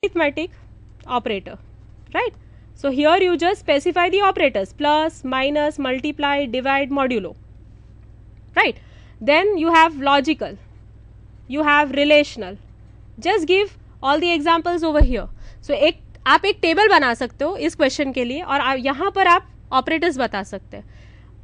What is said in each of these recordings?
arithmetic operator, right? So here you just specify the operators: plus, minus, multiply, divide, modulo, right? Then you have logical, you have relational. Just give all the examples over here. So आप एक table बना सकते हो इस question के लिए, और यहाँ पर आप ऑपरेटर्स बता सकते हैं.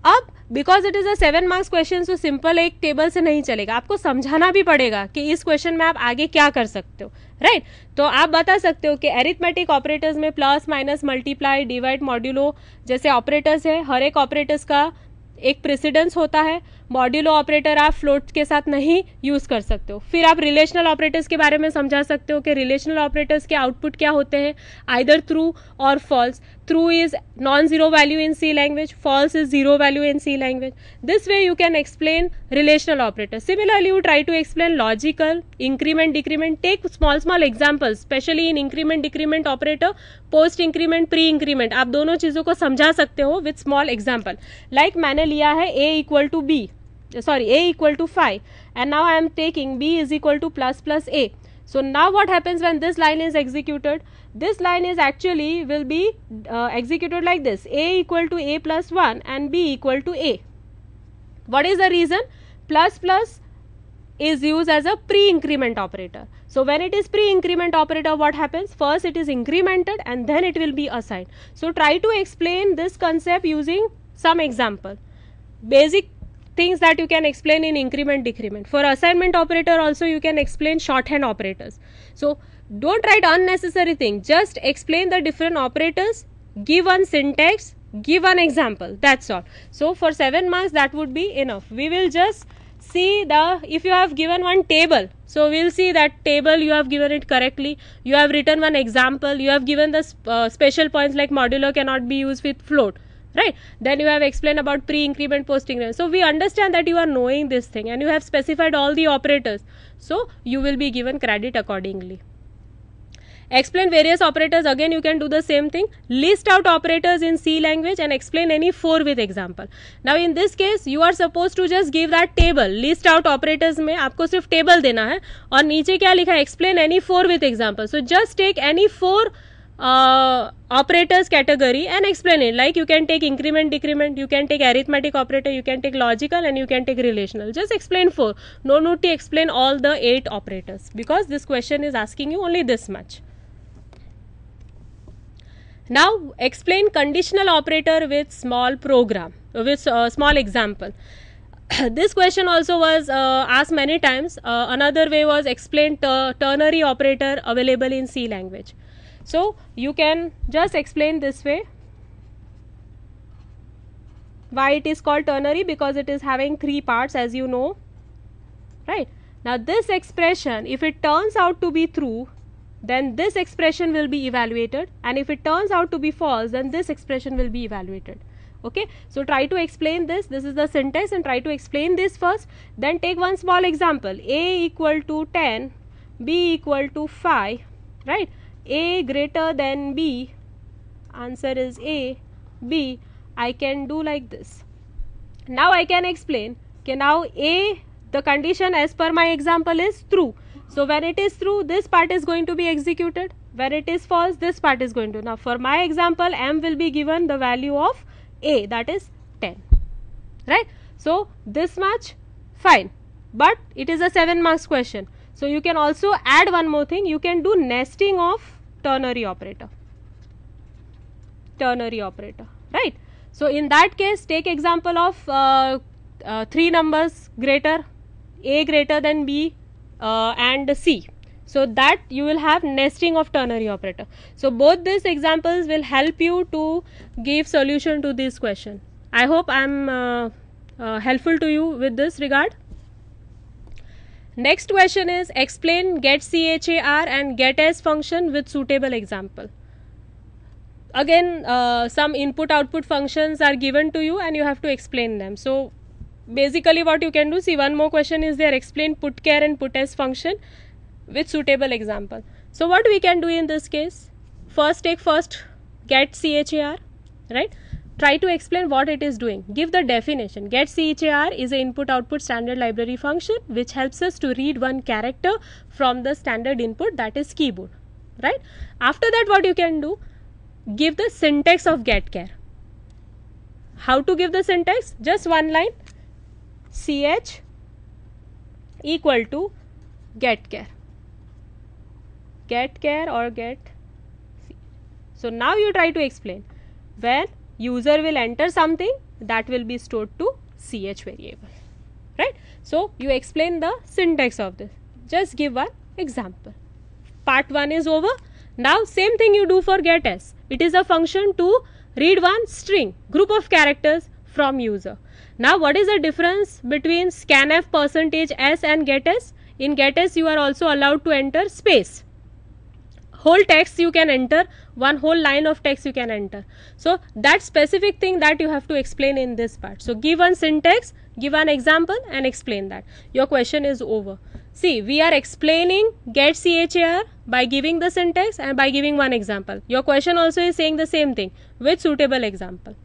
अब because it is a 7 marks question, so simple एक टेबल से नहीं चलेगा, आपको समझाना भी पड़ेगा कि इस क्वेश्चन में आप आगे क्या कर सकते हो, राइट? तो आप बता सकते हो कि एरिथमेटिक ऑपरेटर्स में plus, minus, multiply, divide, modulo जैसे ऑपरेटर्स है. हर एक ऑपरेटर्स का एक प्रेसिडेंस होता है. मॉड्यूलो ऑपरेटर आप फ्लोट के साथ नहीं यूज कर सकते हो. फिर आप रिलेशनल ऑपरेटर्स के बारे में समझा सकते हो कि रिलेशनल ऑपरेटर्स के आउटपुट क्या होते हैं, आइदर ट्रू और false. True is non zero value in C language, false is zero value in C language. This way you can explain relational operator. Similarly you try to explain logical, increment, decrement. Take small examples, specially in increment decrement operator, post increment, pre increment. आप दोनों चीजों को समझा सकते हो with small example. Like मैंने लिया है a equal to B, a equal to 5, and now I am taking b is equal to plus a. So now what happens when this line is executed? This line is actually will be executed like this: a equal to a plus 1 and b equal to a. What is the reason? Plus is used as a pre-increment operator. So when it is pre-increment operator, what happens? First it is incremented and then it will be assigned. So try to explain this concept using some example. Basic things that you can explain in increment decrement. For assignment operator also you can explain shorthand operators. So don't write unnecessary things, just explain the different operators, give one syntax, give one example, that's all. So for 7 marks that would be enough. We will just see if you have given one table, so we will see that table you have given it correctly, you have written one example, you have given the special points like modulo cannot be used with float, right? Then you have explained about pre-increment, post-increment. So we understand that you are knowing this thing and you have specified all the operators. So you will be given credit accordingly. Explain various operators. Again you can do the same thing. List out operators in C language and explain any 4 with example. Now in this case you are supposed to just give that table. List out operators में आपको सिर्फ table देना है और नीचे क्या लिखा है? Explain any 4 with example. So just take any 4 operators category and explain it. Like you can take increment, decrement, you can take arithmetic operator, you can take logical, and you can take relational. Just explain 4. No need to explain all the 8 operators because this question is asking you only this much. Now explain conditional operator with small program, with small example. This question also was asked many times. Another way was explain ternary operator available in C language. So you can just explain this way. Why it is called ternary? Because it is having 3 parts, as you know, right? Now this expression, if it turns out to be true, then this expression will be evaluated, and if it turns out to be false, then this expression will be evaluated. Okay, so try to explain this. This is the syntax, and try to explain this first. Then take one small example: a equal to 10, b equal to 5, right? A greater than b, answer is a, b. I can do like this. Now I can explain. Okay, now a, the condition as per my example is true. So when it is true, this part is going to be executed. When it is false, this part is going to. Now for my example, m will be given the value of a, that is 10, right? So this much, fine, but it is a 7 marks question. So you can also add one more thing. You can do nesting of ternary operator, right? So in that case, take example of 3 numbers greater, a greater than b and c. So that you will have nesting of ternary operator. So both these examples will help you to give solution to this question. I hope I am helpful to you with this regard. Next question is explain getChar and getAs function with suitable example. Again some input output functions are given to you and you have to explain them. So basically what you can do, see one more question is there: explain putchar and putAs function with suitable example. So what we can do in this case, take first getChar, right? Try to explain what it is doing. Give the definition. getChar is an input output standard library function which helps us to read one character from the standard input, that is keyboard, right? After that, what you can do, give the syntax of getChar. How to give the syntax? Just one line, ch equal to getChar, or get. So now you try to explain. When user will enter something, that will be stored to ch variable, right? So you explain the syntax of this. Just give one example. Part 1 is over. Now same thing you do for getS. It is a function to read one string, group of characters from user. Now what is the difference between scanf %s and getS? In getS you are also allowed to enter space. Whole text you can enter, one whole line of text you can enter. So that specific thing that you have to explain in this part. So give one syntax, give an example and explain that. Your question is over. See, we are explaining getChar by giving the syntax and by giving one example. Your question also is saying the same thing with suitable example.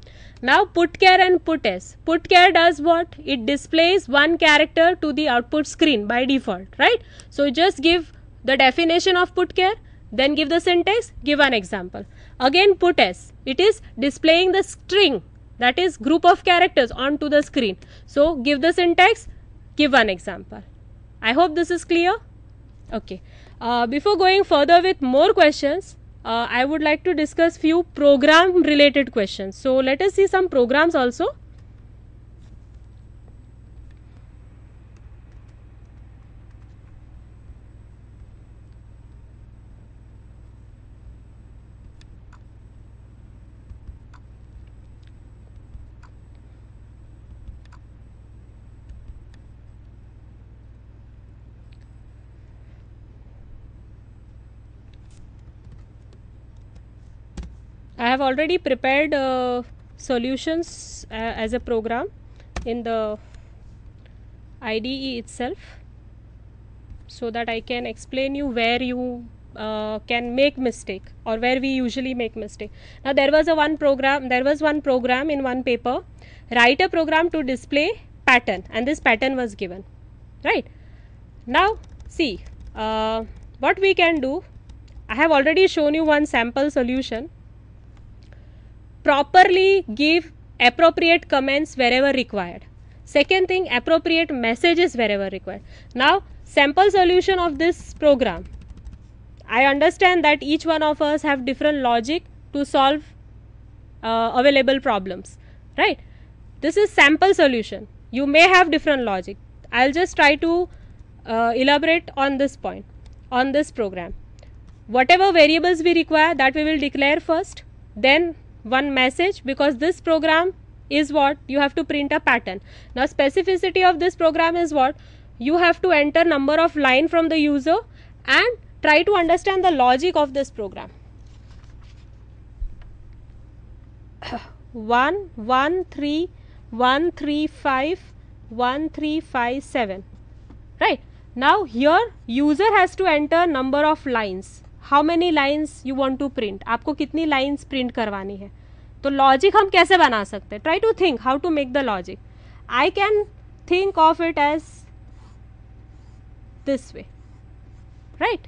Now putChar and putS. putChar does what? It displays one character to the output screen by default, right? So just give the definition of putChar, then give the syntax, give an example. Again putS, it is displaying the string, that is group of characters onto the screen. So give the syntax, give one example. I hope this is clear. Okay. Before going further with more questions, I would like to discuss few program related questions. So let us see some programs also. I have already prepared solutions as a program in the IDE itself, so that I can explain you where you can make mistake or where we usually make mistake. Now there was one program in one paper, write a program to display pattern, and this pattern was given, right? Now see what we can do. I have already shown you one sample solution. Properly give appropriate comments wherever required. Second thing, appropriate messages wherever required. Now sample solution of this program. I understand that each one of us have different logic to solve available problems, right? This is sample solution. You may have different logic. I'll just try to elaborate on this point, on this program. Whatever variables we require, that we will declare first, then one message, because this program is what? You have to print a pattern. Now specificity of this program is what? You have to enter number of line from the user and try to understand the logic of this program. 1, 1, 3, 1, 3, 5, 1, 3, 5, 7, right? Now here user has to enter number of lines. How many lines you want to print? आपको कितनी lines print करवानी है? तो logic हम कैसे बना सकते हैं? Try to think how to make the logic. I can think of it as this way, right?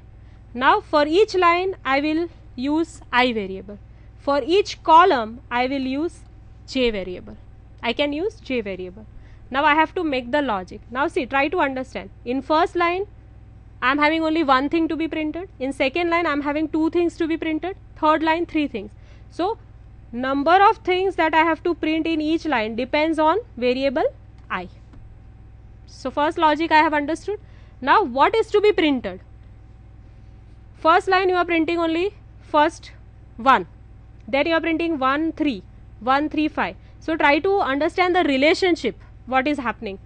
Now for each line I will use I variable. For each column I will use J variable. I can use J variable. Now I have to make the logic. Now see, try to understand. In first line I am having only one thing to be printed. In second line I am having two things to be printed. Third line three things. So number of things that I have to print in each line depends on variable I. So first logic I have understood. Now what is to be printed? First line you are printing only first 1. Then you are printing 1, 3, 1, 3, 5. So try to understand the relationship, what is happening.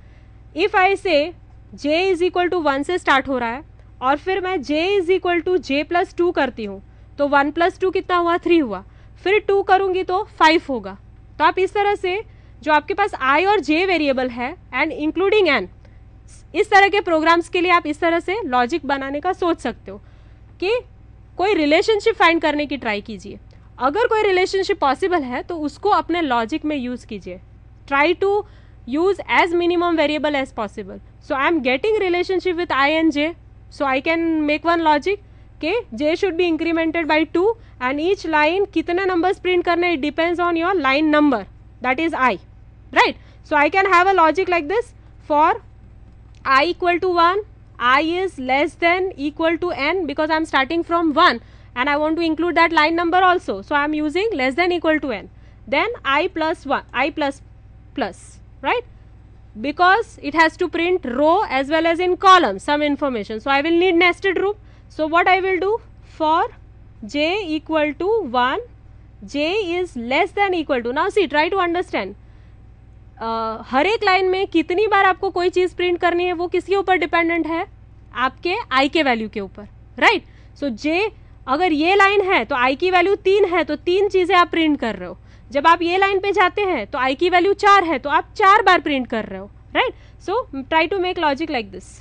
If I say j is equal to 1 से start हो रहा है और फिर मैं j is equal to j plus 2 करती हूँ, तो 1 plus 2 कितना हुआ? 3 हुआ. फिर 2 करूँगी तो 5 होगा. तो आप इस तरह से जो आपके पास i और j वेरिएबल है एंड इंक्लूडिंग n, इस तरह के प्रोग्राम्स के लिए आप इस तरह से लॉजिक बनाने का सोच सकते हो कि कोई रिलेशनशिप फाइंड करने की ट्राई कीजिए. अगर कोई रिलेशनशिप पॉसिबल है तो उसको अपने लॉजिक में यूज़ कीजिए. Try to use as minimum variable as possible. So I am getting relationship with I and j, so I can make one logic. कि j should be incremented by 2 and each line कितने numbers print करने, it depends on your line number, that is i, right. So I can have a logic like this, for I equal to 1, I is less than equal to n because I am starting from 1 and I want to include that line number also. So I am using less than equal to n. Then I plus 1, I plus, right? Because it has to print row as well as in column some information. So I will need nested loop. So what I will do, for j equal to 1, j is less than equal to. Now see, try to understand. हर एक line में कितनी बार आपको कोई चीज print करनी है वो किसके ऊपर डिपेंडेंट है, आपके i के वैल्यू के ऊपर, राइट. सो j, अगर ये लाइन है तो i की वैल्यू 3 है तो 3 चीजें आप प्रिंट कर रहे हो. जब आप ये लाइन पे जाते हैं तो i की वैल्यू 4 है तो आप 4 बार प्रिंट कर रहे हो, right. So try to make logic like this.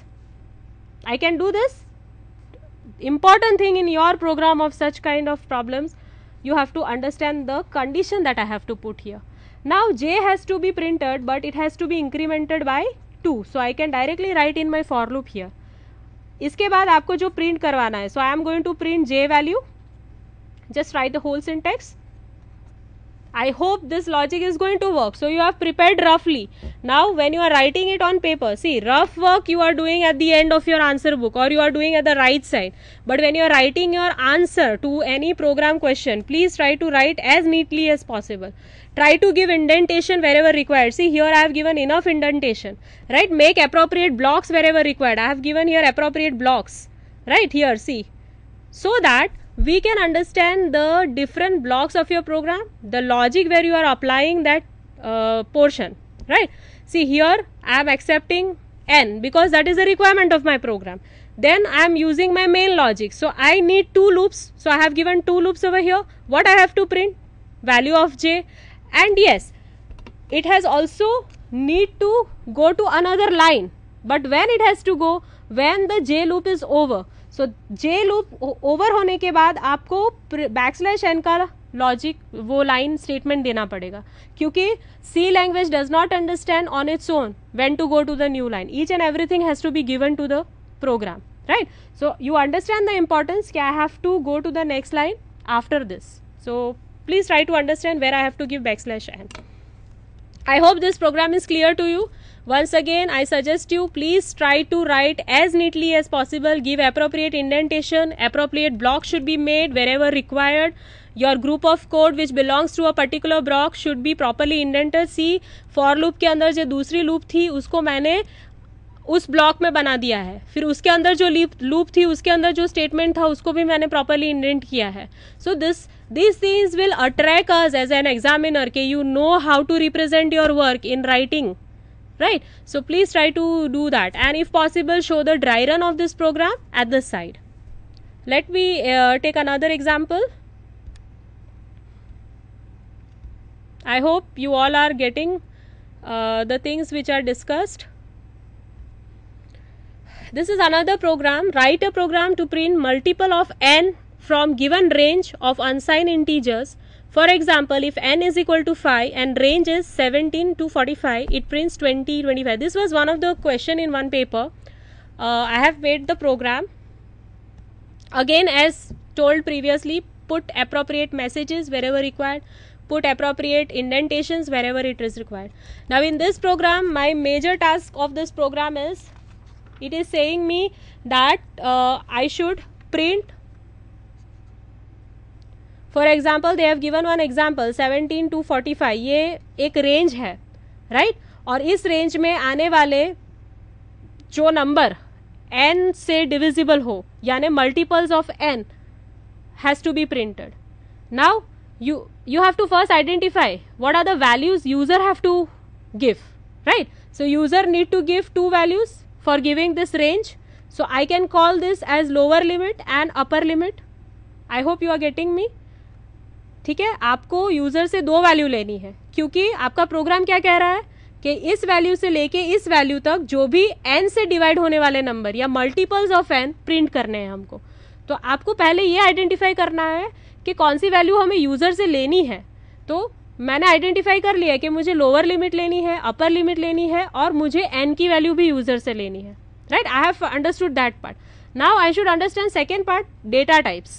I can do this. Important thing in your program of such kind of problems, you have to understand the condition that I have to put here. Now j has to be printed but it has to be incremented by 2. So I can directly write in my for loop here. इसके बाद आपको जो print करवाना है, so I am going to print j value. Just write the whole syntax. I hope this logic is going to work. So you have prepared roughly. Now when you are writing it on paper, see, rough work you are doing at the end of your answer book or you are doing at the right side. But when you are writing your answer to any program question, please try to write as neatly as possible. Try to give indentation wherever required. See, here I have given enough indentation, right? Make appropriate blocks wherever required. I have given here appropriate blocks, right here, see, so that we can understand the different blocks of your program, the logic where you are applying that portion, right? See, here I am accepting n because that is a requirement of my program. Then I am using my main logic, so I need 2 loops. So I have given 2 loops over here. What I have to print? Value of j. And yes, it has also need to go to another line, but when it has to go, when the j loop is over. So j loop over होने के बाद आपको \n का logic, वो line statement देना पड़ेगा, क्योंकि C language does not understand on its own when to go to the new line. Each and everything has to be given to the program, right? So you understand the importance कि I have to go to the next line after this. So please try to understand where I have to give \n. I hope this program is clear to you. Once again, I suggest you please try to write as neatly as possible, give appropriate indentation, appropriate block should be made wherever required. Your group of code which belongs to a particular block should be properly indented. See, for loop के अंदर जो दूसरी loop थी उसको मैंने उस block में बना दिया है, फिर उसके अंदर जो लूप थी उसके अंदर जो स्टेटमेंट था उसको भी मैंने प्रॉपरली इंडेंट किया है. सो these things will attract us as an examiner कि you know how to represent your work in writing, right? So please try to do that, and if possible show the dry run of this program at the side. Let me take another example. I hope you all are getting the things which are discussed. This is another program. Write a program to print multiple of n from given range of unsigned integers. For example, if n is equal to 5 and range is 17 to 45, it prints 20, 25. This was one of the question in one paper. I have made the program. Again, as told previously, put appropriate messages wherever required. Put appropriate indentations wherever it is required. Now in this program, my major task of this program is, it is saying me that I should print, for example, they have given one example 17 to 45. ये एक range है, right? और इस range में आने वाले जो number n से डिविजिबल हो, यानी multiples of n has to be printed. Now you have to first identify what are the values user have to give, right? So user need to give 2 values for giving this range. So I can call this as lower limit and upper limit. I hope you are getting me. ठीक है, आपको user से 2 value लेनी है, क्योंकि आपका programme क्या कह रहा है कि इस वैल्यू से लेके इस वैल्यू तक जो भी n से डिवाइड होने वाले नंबर या मल्टीपल्स ऑफ n प्रिंट करने हैं हमको. तो आपको पहले ये आइडेंटिफाई करना है कि कौन सी वैल्यू हमें यूजर से लेनी है. तो मैंने आइडेंटिफाई कर लिया कि मुझे लोअर लिमिट लेनी है, अपर लिमिट लेनी है और मुझे n की वैल्यू भी यूजर से लेनी है, right? I have understood that part. Now I should understand second part, data types.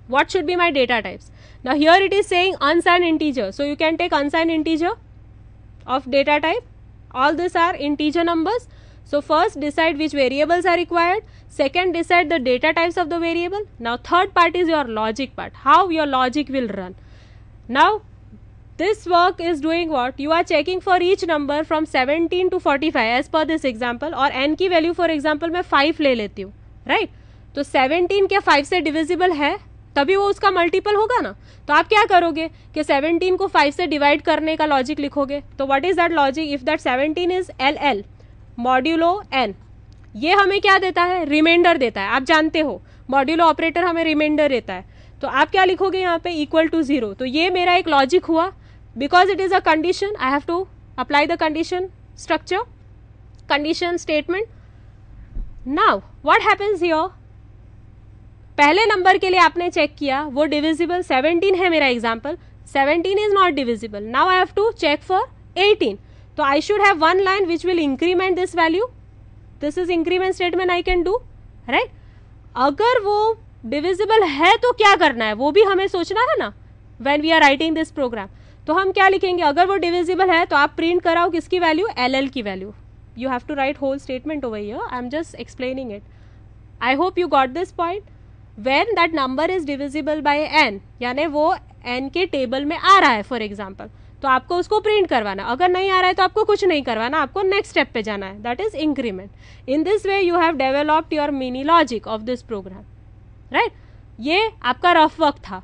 What should be my data types? Now here it is saying unsigned integer, so you can take unsigned integer of data type. All these are integer numbers. So first decide which variables are required, second decide the data types of the variable. Now third part is your logic part, how your logic will run. Now this work is doing what? You are checking for each number from 17 to 45 as per this example, और n की value for example मैं 5 ले लेती हूँ, right? तो 17 क्या 5 से divisible है? तभी वो उसका मल्टीपल होगा ना. तो आप क्या करोगे कि 17 को 5 से डिवाइड करने का लॉजिक लिखोगे. तो what is that logic? If that 17 is LL modulo n, ये हमें क्या देता है? रिमाइंडर देता है. आप जानते हो मॉड्यूलो ऑपरेटर हमें रिमाइंडर देता है. तो आप क्या लिखोगे यहाँ पे? Equal to 0. तो ये मेरा एक लॉजिक हुआ. Because it is a condition, I have to apply the condition structure, condition statement. Now what happens here? पहले नंबर के लिए आपने चेक किया वो डिविजिबल 17 है मेरा example, 17 is not divisible. Now I have to check for 18. तो I should have one line which will increment this value. This is increment statement I can do, right? अगर वो डिविजिबल है तो क्या करना है वो भी हमें सोचना है ना when we are writing this program. तो हम क्या लिखेंगे? अगर वो डिविजिबल है तो आप प्रिंट कराओ किसकी वैल्यू? LL की value. You have to write whole statement over here. I am just explaining it. I hope you got this point. When that number is divisible by n, यानी वो n के table में आ रहा है for example, तो आपको उसको print करवाना. अगर नहीं आ रहा है तो आपको कुछ नहीं करवाना, आपको नेक्स्ट स्टेप पे जाना है, that is increment. In this way you have developed your mini logic of this program, right? ये आपका रफ वर्क था.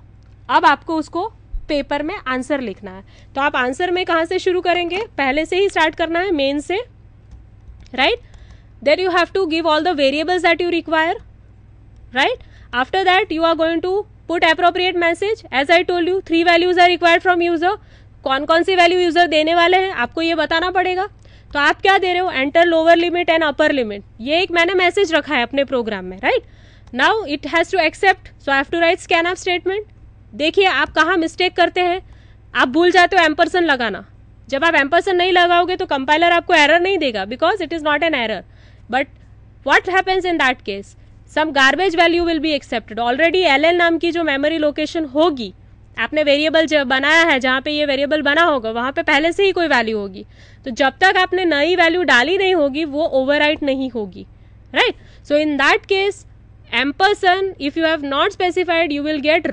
अब आपको उसको पेपर में आंसर लिखना है. तो आप आंसर में कहाँ से शुरू करेंगे? पहले से ही स्टार्ट करना है, मेन से, right? Then you have to give all the variables that you require, right? After that you are going to put appropriate message. As I told you 3 values are required from user. कौन कौन सी value user देने वाले हैं आपको ये बताना पड़ेगा. तो आप क्या दे रहे हो? Enter lower limit and upper limit. ये एक मैंने मैसेज रखा है अपने प्रोग्राम में, right? Now it has to accept, so I have to write scan of statement. देखिए आप कहाँ मिस्टेक करते हैं. आप भूल जाते हो एम्परसेंड लगाना. जब आप एम्परसेंड नहीं लगाओगे तो कंपाइलर आपको एरर नहीं देगा because it is not an error. But what happens in that case? Some garbage value will be accepted. Already LL नाम की जो मेमोरी लोकेशन होगी, आपने वेरिएबल बनाया है जहाँ पे ये वेरिएबल बना होगा वहाँ पे पहले से ही कोई वैल्यू होगी. तो जब तक आपने नई वैल्यू डाली नहीं होगी वो ओवरराइट नहीं होगी, right? So in that case ampersand, if you have not specified, you will get